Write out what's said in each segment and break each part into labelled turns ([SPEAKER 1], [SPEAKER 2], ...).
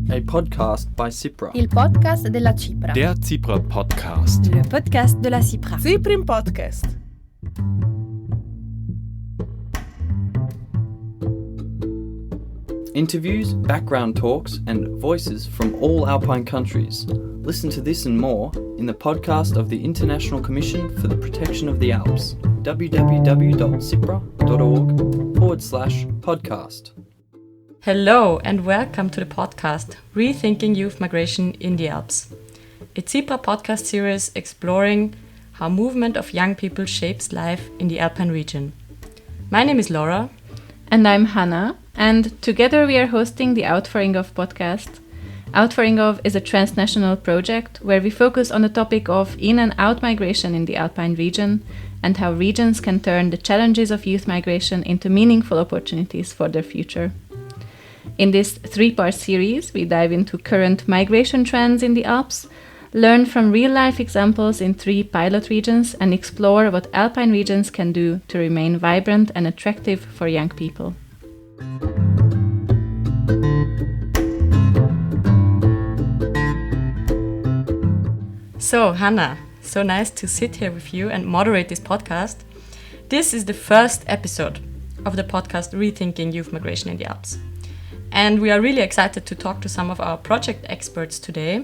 [SPEAKER 1] A podcast by Cipra.
[SPEAKER 2] Il podcast della Cipra.
[SPEAKER 3] Der Cipra Podcast.
[SPEAKER 2] Le podcast de la Cipra.
[SPEAKER 4] Ciprim Podcast.
[SPEAKER 1] Interviews, background talks, and voices from all Alpine countries. Listen to this and more in the podcast of the International Commission for the Protection of the Alps, www.cipra.org/podcast.
[SPEAKER 5] Hello and welcome to the podcast Rethinking Youth Migration in the Alps. A Cipra podcast series exploring how movement of young people shapes life in the Alpine region. My name is Laura.
[SPEAKER 6] And I'm Hannah, and together we are hosting the Out for Ingov podcast. Out for Ingov is a transnational project where we focus on the topic of in and out migration in the Alpine region and how regions can turn the challenges of youth migration into meaningful opportunities for their future. In this 3-part series, we dive into current migration trends in the Alps, learn from real-life examples in 3 pilot regions, and explore what Alpine regions can do to remain vibrant and attractive for young people.
[SPEAKER 5] So, Hannah, so nice to sit here with you and moderate this podcast. This is the first episode of the podcast Rethinking Youth Migration in the Alps. And we are really excited to talk to some of our project experts today.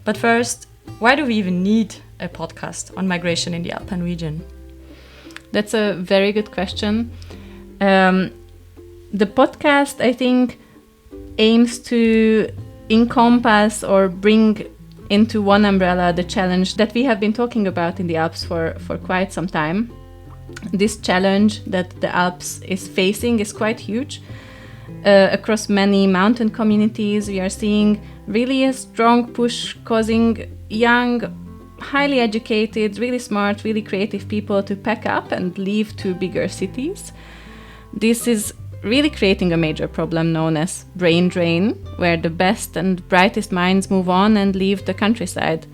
[SPEAKER 5] But first, why do we even need a podcast on migration in the Alpine region?
[SPEAKER 6] That's a very good question. The podcast, I think, aims to encompass or bring into one umbrella the challenge that we have been talking about in the Alps for quite some time. This challenge that the Alps is facing is quite huge. Across many mountain communities, we are seeing really a strong push causing young, highly educated, really smart, really creative people to pack up and leave to bigger cities. This is really creating a major problem known as brain drain, where the best and brightest minds move on and leave the countryside.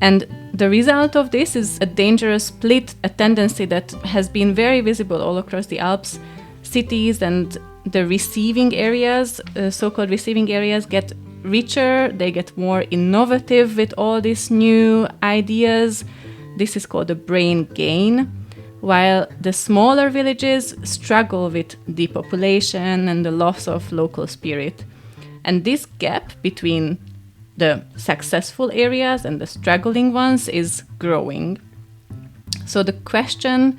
[SPEAKER 6] And the result of this is a dangerous split, a tendency that has been very visible all across the Alps. Cities and the receiving areas, so-called receiving areas, get richer, they get more innovative with all these new ideas. This is called a brain gain, while the smaller villages struggle with depopulation and the loss of local spirit. And this gap between the successful areas and the struggling ones is growing. So the question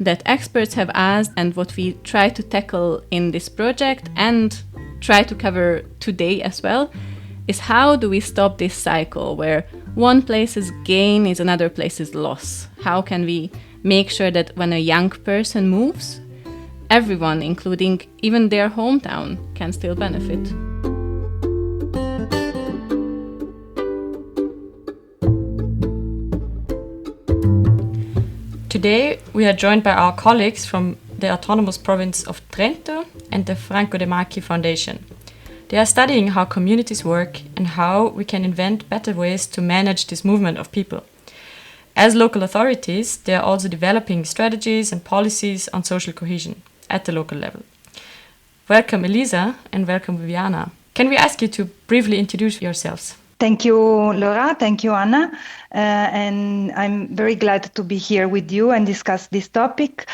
[SPEAKER 6] that experts have asked and what we try to tackle in this project and try to cover today as well is how do we stop this cycle where one place's gain is another place's loss? How can we make sure that when a young person moves, everyone, including even their hometown, can still benefit?
[SPEAKER 5] Today, we are joined by our colleagues from the autonomous province of Trento and the Franco Demarchi Foundation. They are studying how communities work and how we can invent better ways to manage this movement of people. As local authorities, they are also developing strategies and policies on social cohesion at the local level. Welcome, Elisa, and welcome, Viviana. Can we ask you to briefly introduce yourselves?
[SPEAKER 7] Thank you, Laura. Thank you, Anna. And I'm very glad to be here with you and discuss this topic.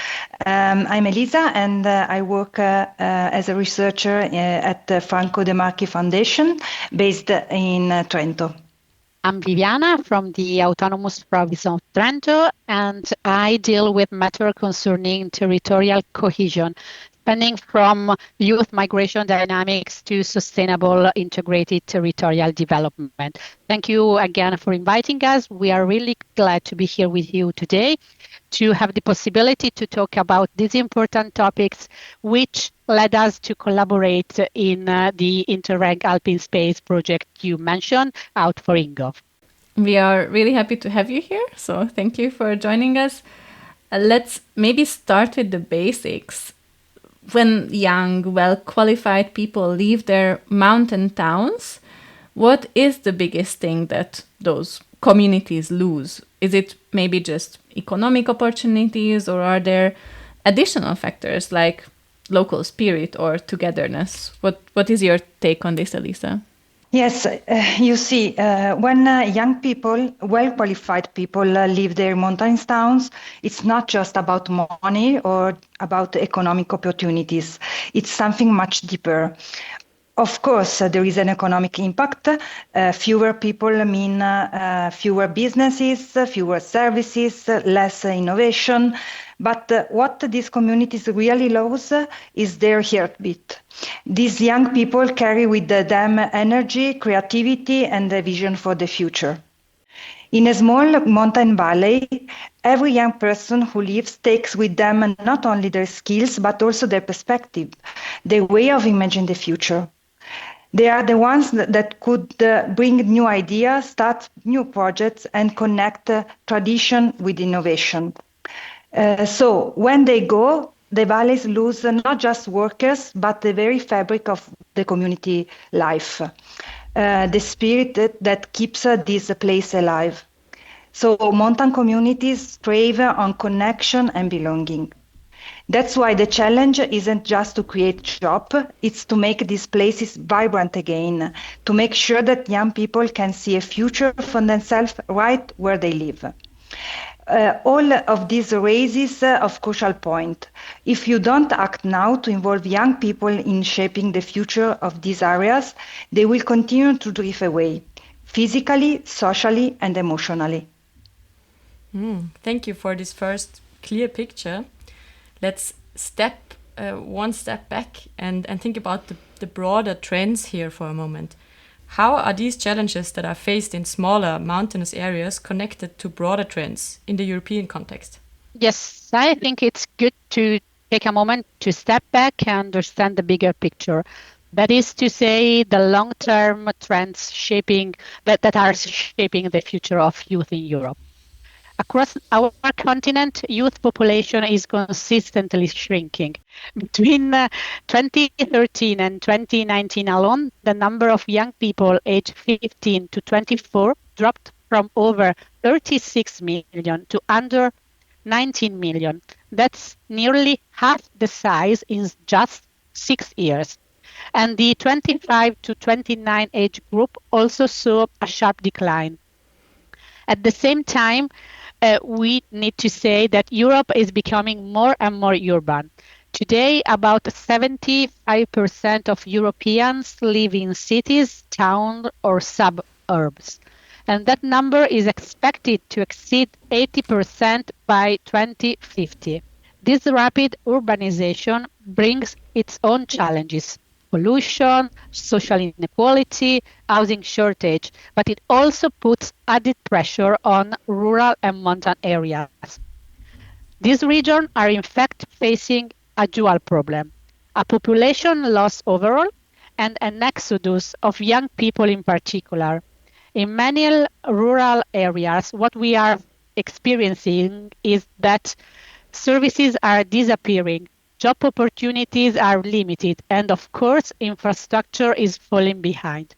[SPEAKER 7] I'm Elisa, and I work as a researcher at the Franco Demarchi Foundation, based in Trento.
[SPEAKER 8] I'm Viviana from the Autonomous Province of Trento, and I deal with matters concerning territorial cohesion, spanning from youth migration dynamics to sustainable integrated territorial development. Thank you again for inviting us. We are really glad to be here with you today to have the possibility to talk about these important topics, which led us to collaborate in the Interreg Alpine Space project you mentioned, Out for Ingov.
[SPEAKER 6] We are really happy to have you here, so thank you for joining us. Let's maybe start with the basics. When young, well-qualified people leave their mountain towns, what is the biggest thing that those communities lose? Is it maybe just economic opportunities, or are there additional factors like local spirit or togetherness. What is your take on this, Elisa?
[SPEAKER 7] Yes, you see, when young people, well-qualified people leave their mountain towns, it's not just about money or about economic opportunities. It's something much deeper. Of course, there is an economic impact. Fewer people mean fewer businesses, fewer services, less innovation. But what these communities really lose is their heartbeat. These young people carry with them energy, creativity, and a vision for the future. In a small mountain valley, every young person who lives takes with them not only their skills, but also their perspective, their way of imagining the future. They are the ones that could bring new ideas, start new projects, and connect tradition with innovation. So when they go, the valleys lose not just workers, but the very fabric of the community life, the spirit that keeps this place alive. So mountain communities thrive on connection and belonging. That's why the challenge isn't just to create jobs, it's to make these places vibrant again, to make sure that young people can see a future for themselves right where they live. All of this raises a crucial point. If you don't act now to involve young people in shaping the future of these areas, they will continue to drift away, physically, socially, and emotionally.
[SPEAKER 5] Thank you for this first clear picture. Let's step one step back and think about the broader trends here for a moment. How are these challenges that are faced in smaller mountainous areas connected to broader trends in the European context?
[SPEAKER 8] Yes, I think it's good to take a moment to step back and understand the bigger picture. That is to say, the long-term trends that are shaping the future of youth in Europe. Across our continent, youth population is consistently shrinking. Between 2013 and 2019 alone, the number of young people aged 15 to 24 dropped from over 36 million to under 19 million. That's nearly half the size in just 6 years. And the 25 to 29 age group also saw a sharp decline. At the same time, we need to say that Europe is becoming more and more urban. Today, about 75% of Europeans live in cities, towns, or suburbs. And that number is expected to exceed 80% by 2050. This rapid urbanization brings its own challenges: pollution, social inequality, housing shortage, but it also puts added pressure on rural and mountain areas. These regions are in fact facing a dual problem: a population loss overall and an exodus of young people in particular. In many rural areas, what we are experiencing is that services are disappearing, job opportunities are limited, and of course, infrastructure is falling behind.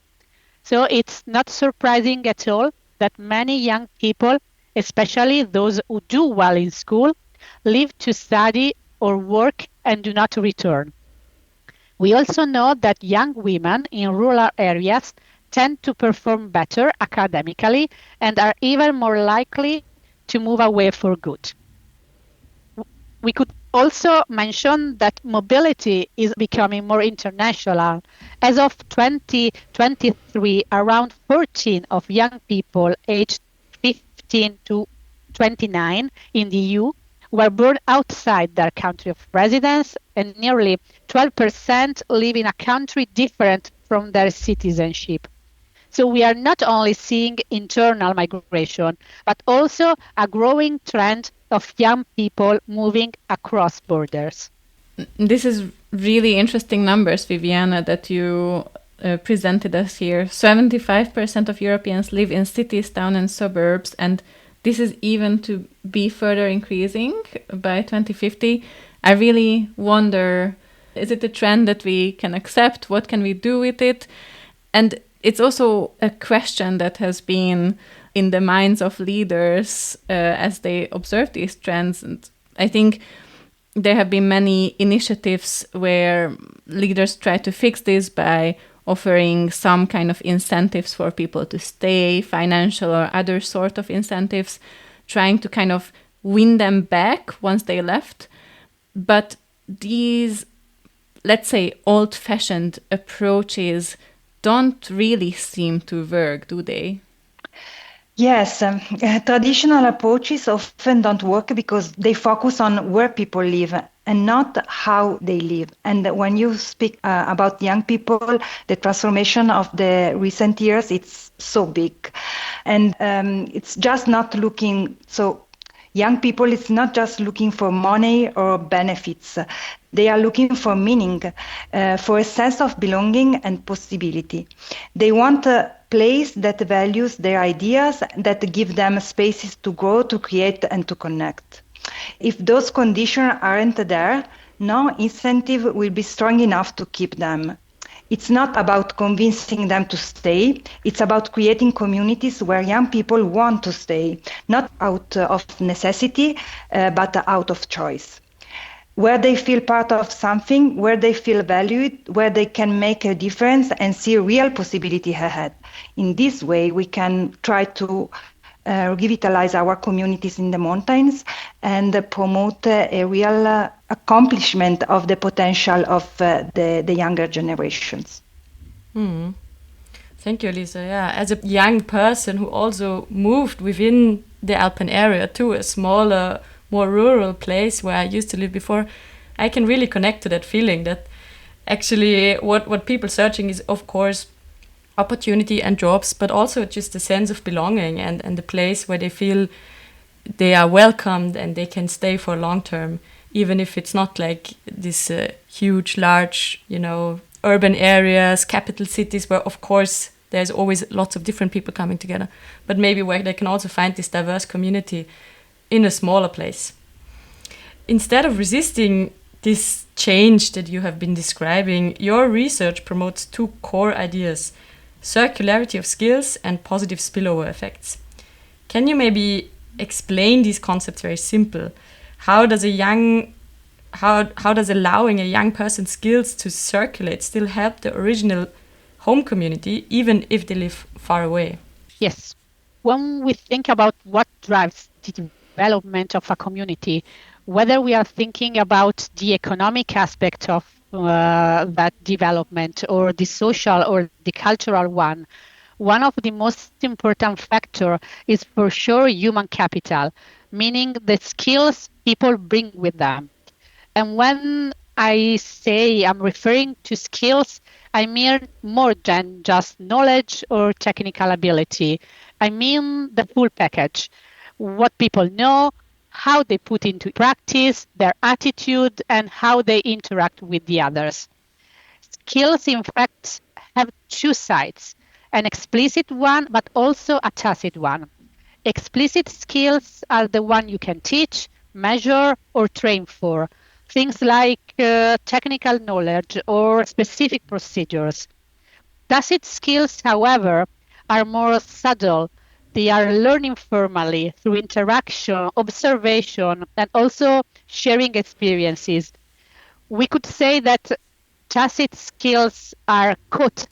[SPEAKER 8] So it's not surprising at all that many young people, especially those who do well in school, leave to study or work and do not return. We also know that young women in rural areas tend to perform better academically and are even more likely to move away for good. We could also mention that mobility is becoming more international. As of 2023, around 14 of young people aged 15 to 29 in the EU were born outside their country of residence, and nearly 12% live in a country different from their citizenship. So we are not only seeing internal migration, but also a growing trend of young people moving across borders.
[SPEAKER 6] This is really interesting numbers, Viviana, that you presented us here. 75% of Europeans live in cities, towns, and suburbs, and this is even to be further increasing by 2050. I really wonder, is it a trend that we can accept? What can we do with it? And it's also a question that has been in the minds of leaders as they observe these trends. And I think there have been many initiatives where leaders try to fix this by offering some kind of incentives for people to stay, financial or other sort of incentives, trying to kind of win them back once they left. But these, let's say, old-fashioned approaches don't really seem to work, do they?
[SPEAKER 7] Yes, traditional approaches often don't work because they focus on where people live and not how they live. And when you speak about young people, the transformation of the recent years, it's so big. And it's just not looking, so young people, it's not just looking for money or benefits. They are looking for meaning, for a sense of belonging and possibility. They want a place that values their ideas, that give them spaces to grow, to create, and to connect. If those conditions aren't there, no incentive will be strong enough to keep them. It's not about convincing them to stay. It's about creating communities where young people want to stay, not out of necessity, but out of choice. Where they feel part of something, where they feel valued, where they can make a difference and see real possibility ahead. In this way, we can try to revitalize our communities in the mountains and promote a real accomplishment of the potential of the younger generations.
[SPEAKER 5] Thank you, Elisa. Yeah, as a young person who also moved within the Alpine area to a smaller, more rural place where I used to live before, I can really connect to that feeling that actually what people searching is, of course, opportunity and jobs, but also just a sense of belonging and the place where they feel they are welcomed and they can stay for long term, even if it's not like this huge, large, urban areas, capital cities where, of course, there's always lots of different people coming together, but maybe where they can also find this diverse community in a smaller place. Instead of resisting this change that you have been describing, your research promotes two core ideas: circularity of skills and positive spillover effects. Can you maybe explain these concepts very simple? How does allowing a young person's skills to circulate still help the original home community, even if they live far away?
[SPEAKER 8] Yes. When we think about what drives the development of a community, whether we are thinking about the economic aspect of that development or the social or the cultural one of the most important factors is for sure human capital, meaning the skills people bring with them. And when I say I'm referring to skills, I mean more than just knowledge or technical ability. I mean the full package. What people know, how they put into practice, their attitude, and how they interact with the others. Skills, in fact, have two sides, an explicit one, but also a tacit one. Explicit skills are the one you can teach, measure, or train for. Things like technical knowledge or specific procedures. Tacit skills, however, are more subtle. They are learning formally through interaction, observation, and also sharing experiences. We could say that tacit skills are caught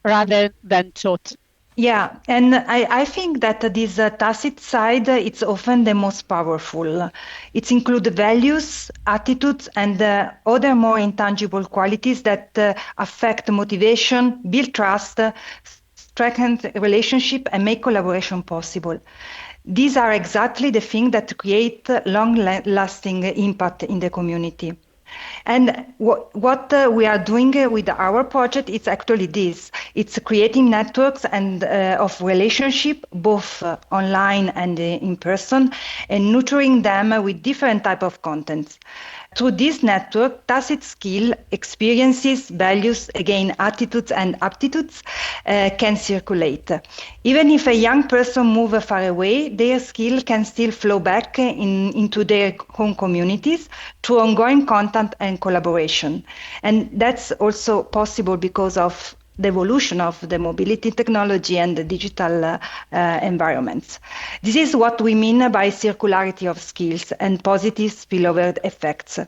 [SPEAKER 8] rather than taught.
[SPEAKER 7] Yeah, and I think that this tacit side, it's often the most powerful. It includes values, attitudes, and other more intangible qualities that affect motivation, build trust, strengthen relationship, and make collaboration possible. These are exactly the things that create long-lasting impact in the community. And what we are doing with our project is actually this. It's creating networks and of relationship, both online and in person, and nurturing them with different type of contents. Through this network, tacit skill, experiences, values, again, attitudes and aptitudes can circulate. Even if a young person moves far away, their skill can still flow back into their home communities through ongoing contact and collaboration. And that's also possible because of the evolution of the mobility technology and the digital environments. This is what we mean by circularity of skills and positive spillover effects.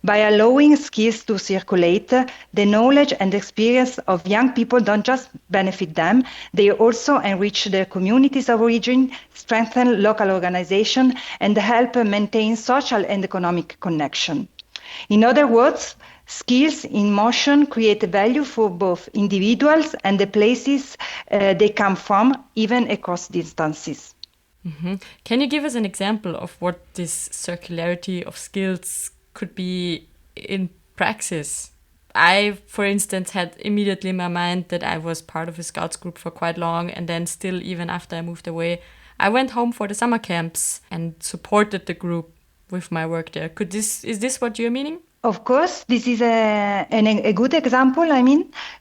[SPEAKER 7] By allowing skills to circulate, the knowledge and experience of young people don't just benefit them, they also enrich their communities of origin, strengthen local organization, and help maintain social and economic connection. In other words, skills in motion create value for both individuals and the places they come from, even across distances.
[SPEAKER 5] Mm-hmm. Can you give us an example of what this circularity of skills could be in praxis? I, for instance, had immediately in my mind that I was part of a Scouts group for quite long, and then still, even after I moved away, I went home for the summer camps and supported the group with my work there. Is this what you're meaning?
[SPEAKER 7] Of course, this is a good example,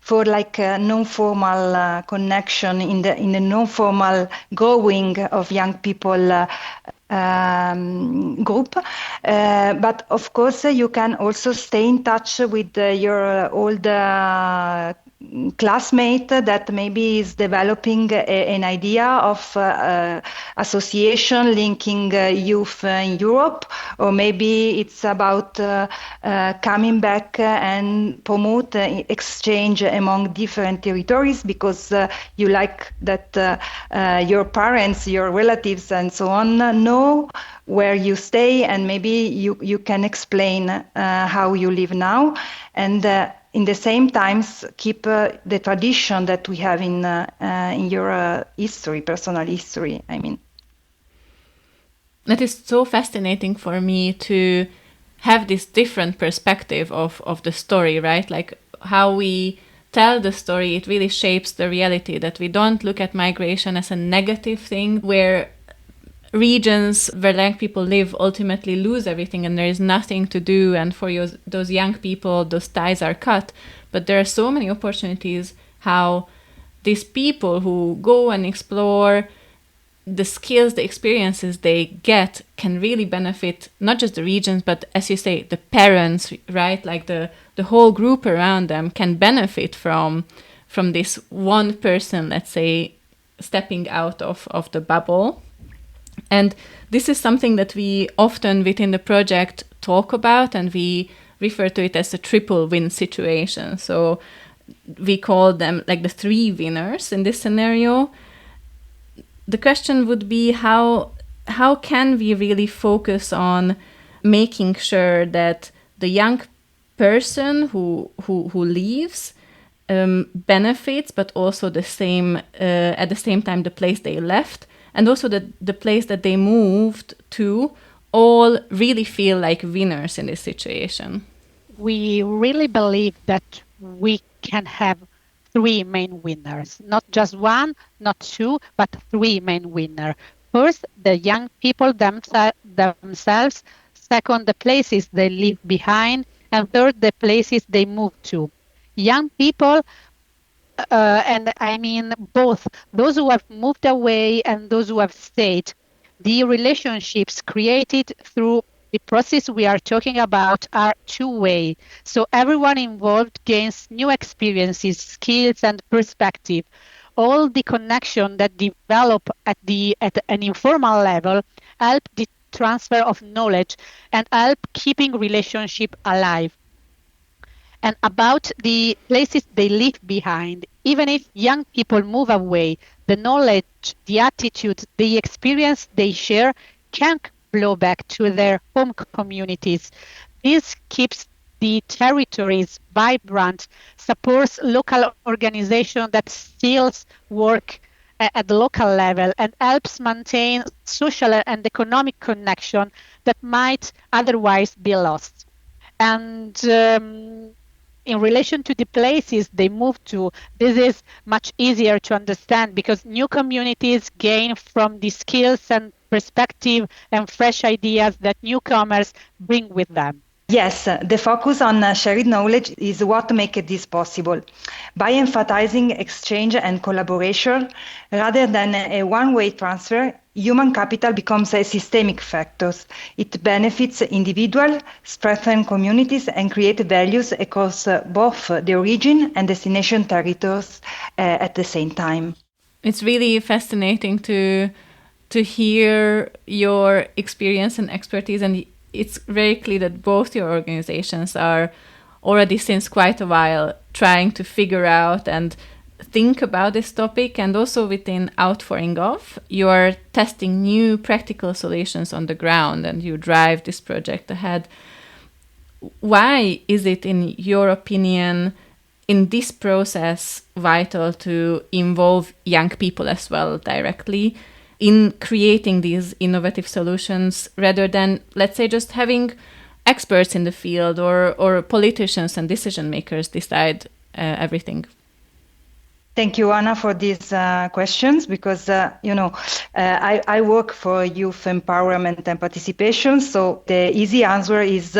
[SPEAKER 7] for like a non-formal connection in the non-formal growing of young people group. But of course, you can also stay in touch with your old classmate that maybe is developing an idea of association linking youth in Europe, or maybe it's about coming back and promote exchange among different territories because you like that your parents, your relatives and so on know where you stay, and maybe you can explain how you live now, and in the same times keep the tradition that we have in your history, personal history,
[SPEAKER 6] That is so fascinating for me to have this different perspective of the story, right? Like how we tell the story, it really shapes the reality, that we don't look at migration as a negative thing where regions where young people live ultimately lose everything and there is nothing to do, and for those young people those ties are cut. But there are so many opportunities how these people who go and explore, the skills, the experiences they get can really benefit not just the regions, but as you say, the parents, right? Like the whole group around them can benefit from this one person, let's say, stepping out of the bubble. And this is something that we often within the project talk about, and we refer to it as a triple win situation. So we call them like the three winners in this scenario. The question would be how can we really focus on making sure that the young person who leaves benefits, but also at the same time the place they left, and also the place that they moved to, all really feel like winners in this situation.
[SPEAKER 8] We really believe that we can have three main winners, not just one, not two, but three main winners. First, the young people themselves. Second, the places they leave behind. And third, the places they move to. Young people, and I mean both those who have moved away and those who have stayed, the relationships created through the process we are talking about are two-way. So everyone involved gains new experiences, skills, and perspective. All the connection that develop at an informal level help the transfer of knowledge and help keeping relationship alive. And about the places they leave behind, even if young people move away, the knowledge, the attitude, the experience they share can flow back to their home communities. This keeps the territories vibrant, supports local organizations that still work at the local level, and helps maintain social and economic connection that might otherwise be lost. And in relation to the places they move to, this is much easier to understand because new communities gain from the skills and perspective and fresh ideas that newcomers bring with them.
[SPEAKER 7] Yes, the focus on shared knowledge is what makes this possible. By emphasizing exchange and collaboration rather than a one-way transfer, human capital becomes a systemic factor. It benefits individuals, strengthens communities, and creates values across both the origin and destination territories at the same time.
[SPEAKER 6] It's really fascinating to hear your experience and expertise, and it's very clear that both your organizations are already since quite a while trying to figure out and think about this topic, and also within Outpouring Off, you are testing new practical solutions on the ground and you drive this project ahead. Why is it, in your opinion, in this process vital to involve young people as well directly in creating these innovative solutions rather than, let's say, just having experts in the field or politicians and decision makers decide everything?
[SPEAKER 7] Thank you, Anna, for these questions, because, I work for youth empowerment and participation. So the easy answer is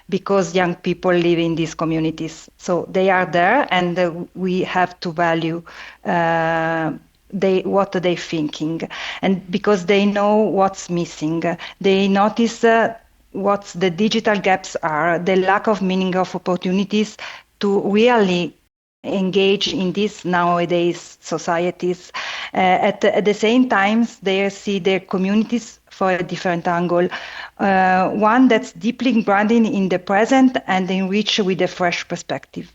[SPEAKER 7] because young people live in these communities. So they are there, and we have to value what they're thinking. And because they know what's missing, they notice what the digital gaps are, the lack of meaning of opportunities to really engage in these nowadays societies. At the same time, they see their communities for a different angle, one that's deeply grounded in the present and enriched with a fresh perspective.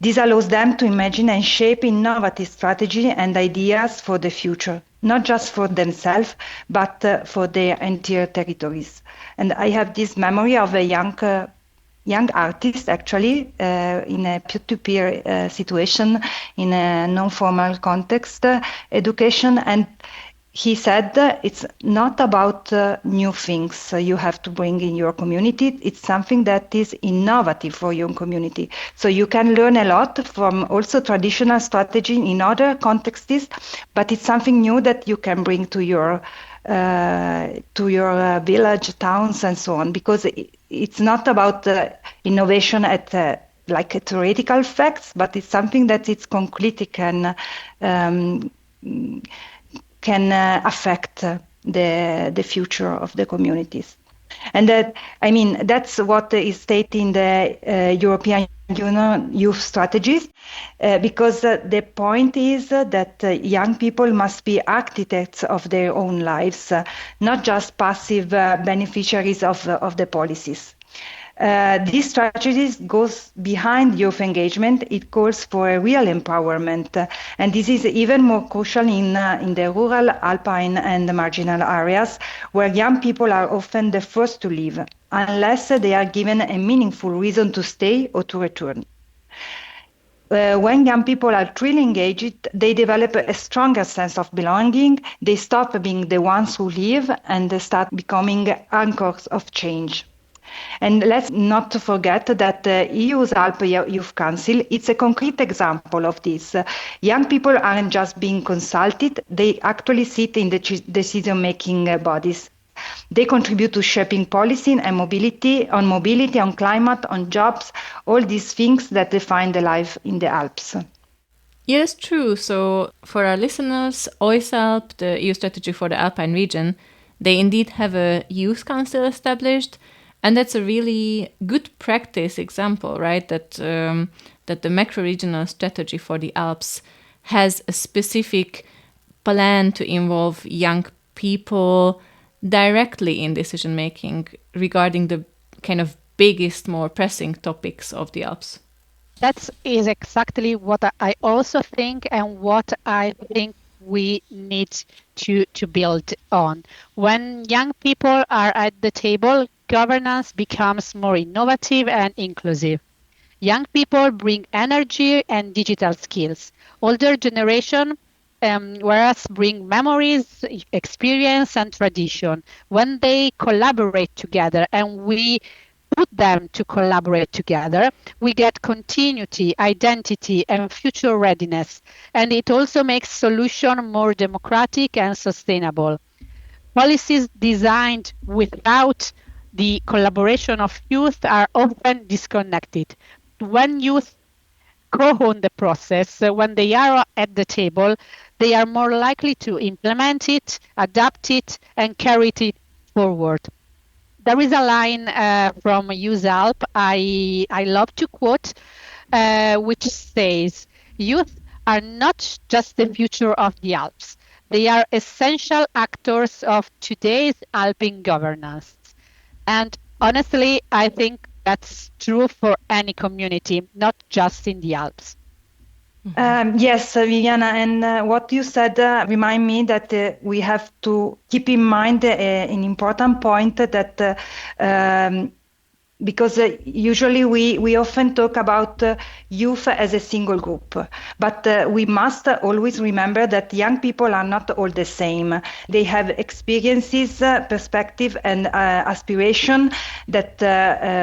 [SPEAKER 7] This allows them to imagine and shape innovative strategy and ideas for the future, not just for themselves, but for their entire territories. And I have this memory of a young artist, actually, in a peer-to-peer situation, in a non-formal context, education, and he said it's not about new things you have to bring in your community. It's something that is innovative for your community. So you can learn a lot from also traditional strategy in other contexts, but it's something new that you can bring to your village, towns, and so on, because it's not about innovation at like a theoretical facts, but it's something that it's concrete, can affect the future of the communities. And that's what is stated in the European Union youth strategies, because the point is that young people must be architects of their own lives, not just passive beneficiaries of the policies. This strategy goes behind youth engagement. It calls for a real empowerment, and this is even more crucial in the rural, alpine, and marginal areas, where young people are often the first to leave, unless they are given a meaningful reason to stay or to return. When young people are truly engaged, they develop a stronger sense of belonging. They stop being the ones who leave, and they start becoming anchors of change. And let's not forget that the EU's Alps Youth Council, it's a concrete example of this. Young people aren't just being consulted, they actually sit in the decision-making bodies. They contribute to shaping policy and mobility, on climate, on jobs, all these things that define the life in the Alps.
[SPEAKER 6] Yes, true. So for our listeners, OISALP, the EU strategy for the Alpine region, they indeed have a youth council established. And that's a really good practice example, right? That the macro-regional strategy for the Alps has a specific plan to involve young people directly in decision-making regarding the kind of biggest, more pressing topics of the Alps.
[SPEAKER 8] That is exactly what I also think, and what I think we need to build on. When young people are at the table, governance becomes more innovative and inclusive. Young people bring energy and digital skills. Older generation, whereas bring memories, experience, and tradition. When they collaborate together, and we put them to collaborate together, we get continuity, identity, and future readiness. And it also makes solution more democratic and sustainable. Policies designed without the collaboration of youth are often disconnected. When youth co-own the process, when they are at the table, they are more likely to implement it, adapt it, and carry it forward. There is a line from Youth Alp I love to quote, which says, "Youth are not just the future of the Alps. They are essential actors of today's Alpine governance." And honestly, I think that's true for any community, not just in the Alps.
[SPEAKER 7] Yes, Viviana, and what you said remind me that we have to keep in mind an important point that because usually we often talk about youth as a single group, but we must always remember that young people are not all the same. They have experiences, perspective, and aspiration that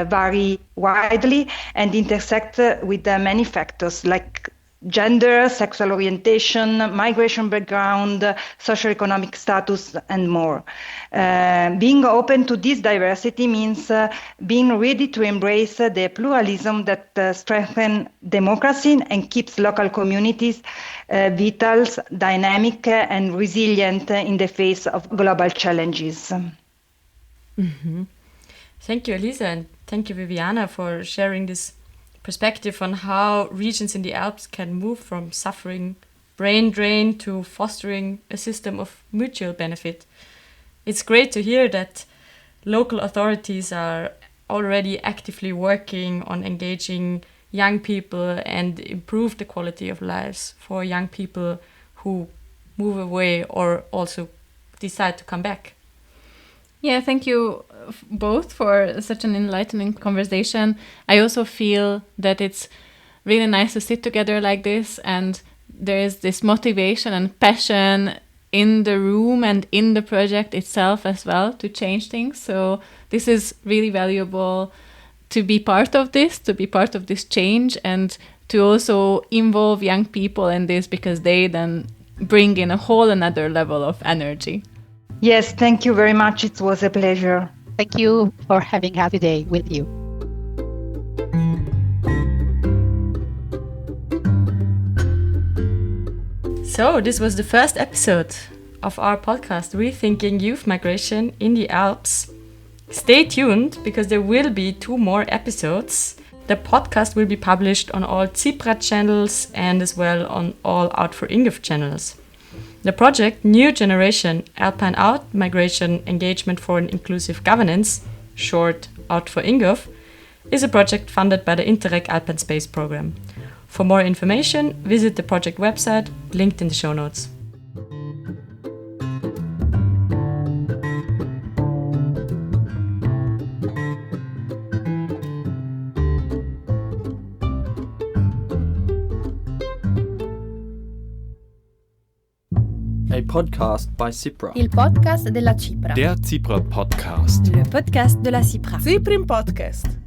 [SPEAKER 7] vary widely and intersect with many factors like gender, sexual orientation, migration background, socioeconomic status, and more. Being open to this diversity means being ready to embrace the pluralism that strengthens democracy and keeps local communities vital, dynamic, and resilient in the face of global challenges.
[SPEAKER 5] Mm-hmm. Thank you, Elisa, and thank you, Viviana, for sharing this perspective on how regions in the Alps can move from suffering brain drain to fostering a system of mutual benefit. It's great to hear that local authorities are already actively working on engaging young people and improve the quality of lives for young people who move away or also decide to come back.
[SPEAKER 6] Yeah, thank you both for such an enlightening conversation. I also feel that it's really nice to sit together like this, and there is this motivation and passion in the room and in the project itself as well to change things. So this is really valuable to be part of this change, and to also involve young people in this, because they then bring in a whole another level of energy.
[SPEAKER 7] Yes, thank you very much. It was a pleasure.
[SPEAKER 8] Thank you for having us today with you.
[SPEAKER 5] So this was the first episode of our podcast, Rethinking Youth Migration in the Alps. Stay tuned, because there will be 2 more episodes. The podcast will be published on all CIPRA channels and as well on all Out for Ingolf channels. The project New Generation Alpine Out Migration Engagement for an Inclusive Governance, short Out for Ingolf, is a project funded by the Interreg Alpine Space program. For more information, visit the project website, linked in the show notes.
[SPEAKER 1] A podcast by CIPRA.
[SPEAKER 2] Il podcast della CIPRA.
[SPEAKER 3] Der CIPRA Podcast.
[SPEAKER 2] Le podcast de la CIPRA.
[SPEAKER 4] CIPRIN Podcast.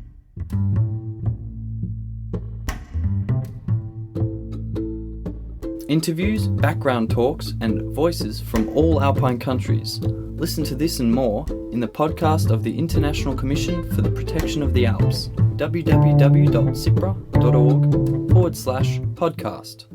[SPEAKER 1] Interviews, background talks, and voices from all Alpine countries. Listen to this and more in the podcast of the International Commission for the Protection of the Alps, www.cipra.org/podcast.